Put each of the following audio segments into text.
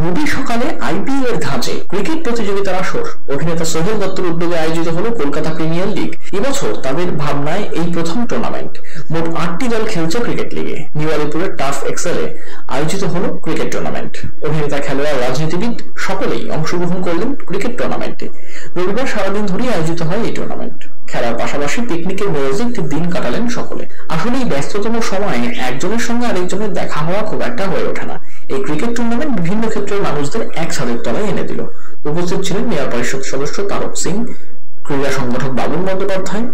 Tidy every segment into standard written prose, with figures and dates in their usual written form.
রবি সকালে আইপিএল এর ধাঁচে ক্রিকেট প্রতিযোগিতার আসর অভিনেতা সোহেল দত্তের উদ্যোগে আয়োজিত হলো কলকাতা প্রিমিয়ার লিগ। এবছর তাদের ভাবনায় এই প্রথম টুর্নামেন্ট। মোট 8টি দল খেলছে ক্রিকেট লিগে। নিউ আলিপুরের টার্ফ এক্সেলে আয়োজিত হলো ক্রিকেট টুর্নামেন্ট। অভিনেতা, খেলোয়াড়, রাজনীতিবিদ সকলেই অংশগ্রহণ করলেন ক্রিকেট টুর্নামেন্টে। রবিবার সারাদিন ধরে আয়োজিত হয় এই টুর্নামেন্ট। খেলার পাশাপাশি পিকনিকের মেজাজে একটি দিন কাটালেন সকলে। আসলে এই ব্যস্ততম সময়ে একজনের সঙ্গে আরেকজনের দেখা হওয়া খুব একটা হয়ে ওঠে না। এই ক্রিকেট টুর্নামেন্ট বিভিন্ন ক্ষেত্রের মানুষদের এক ছাদের তলায় এনে দিল। উপস্থিত ছিলেন মেয়র পরিষদ সদস্য তারক সিং, ক্রীড়া সংগঠক বাবুল বন্দ্যোপাধ্যায়,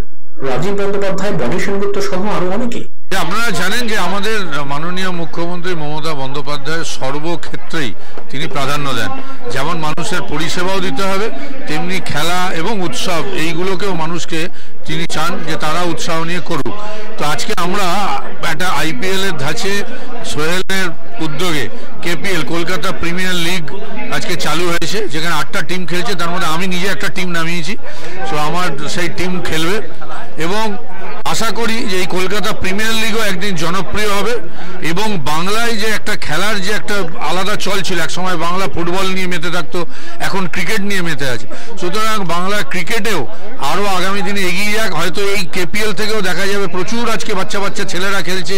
রাজীব বন্দ্যোপাধ্যায়, বনি সেনগুপ্ত সহ আরো অনেকে। আপনারা জানেন যে আমাদের মাননীয় মুখ্যমন্ত্রী মমতা বন্দ্যোপাধ্যায় সর্বক্ষেত্রেই তিনি প্রাধান্য দেন। যেমন মানুষের পরিষেবাও দিতে হবে, তেমনি খেলা এবং উৎসব এইগুলোকেও মানুষকে তিনি চান যে তারা উৎসাহ নিয়ে করুক। তো আজকে আমরা একটা আইপিএল এর ধাঁচে সোহেলের উদ্যোগে কেপিএল কলকাতা প্রিমিয়ার লিগ আজকে চালু হয়েছে, যেখানে 8টা টিম খেলছে। তার মধ্যে আমি নিজে একটা টিম নামিয়েছি। তো আমার সেই টিম খেলবে এবং আশা করি যে এই কলকাতা প্রিমিয়ার লিগও একদিন জনপ্রিয় হবে এবং বাংলায় যে একটা খেলার যে একটা আলাদা চল ছিল, একসময় বাংলা ফুটবল নিয়ে মেতে থাকতো, এখন ক্রিকেট নিয়ে মেতে আছে। সুতরাং বাংলা ক্রিকেটেও আরও আগামী দিনে এগিয়ে যাক। হয়তো এই কেপিএল থেকেও দেখা যাবে প্রচুর আজকে বাচ্চা বাচ্চা ছেলেরা খেলছে,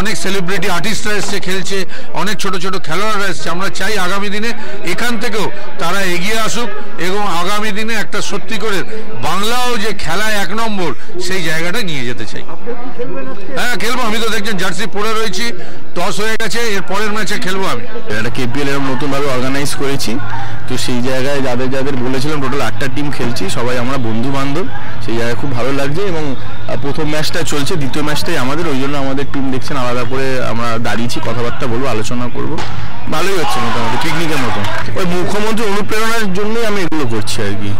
অনেক সেলিব্রিটি আর্টিস্টরা এসছে খেলছে, অনেক ছোট ছোট খেলোয়াড়রা এসছে। আমরা চাই আগামী দিনে এখান থেকেও তারা এগিয়ে আসুক এবং আগামী দিনে একটা সত্যি করে বাংলাও যে খেলায় 1 নম্বর সেই জায়গাটা নিয়ে যেতে চাই। হ্যাঁ, খেলবো। আমি তো দেখছেন জার্সি পরে রয়েছি, টস হয়ে গেছে, এর পরের ম্যাচে খেলবো। আমি একটা কেপিএল এরকম নতুনভাবে অর্গানাইজ করেছি। তো সেই জায়গায় যাদের যাদের বলেছিলাম টোটাল 8টা টিম খেলছি, সবাই আমরা বন্ধু বান্ধব। সেই জায়গায় খুব ভালো লাগছে এবং প্রথম ম্যাচটা চলছে, দ্বিতীয় ম্যাচটাই আমাদের। ওই জন্য আমাদের টিম দেখছেন আলাদা করে আমরা দাঁড়িয়েছি, কথাবার্তা বলবো, আলোচনা করবো। ভালোই হচ্ছে মোটামুটি পিকনিকের মতো। ওই মুখ্যমন্ত্রী অনুপ্রেরণার জন্যই আমি এগুলো করছি আর কি।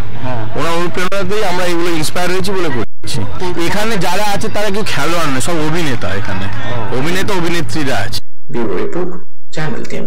ওনার অনুপ্রেরণাতেই আমরা এগুলো ইন্সপায়ার হয়েছি বলে করছি। এখানে যারা আছে তারা কেউ খেলোয়াড় নয়, সব অভিনেতা। এখানে অভিনেতা অভিনেত্রীরা আছে। Bureau report, channel 10।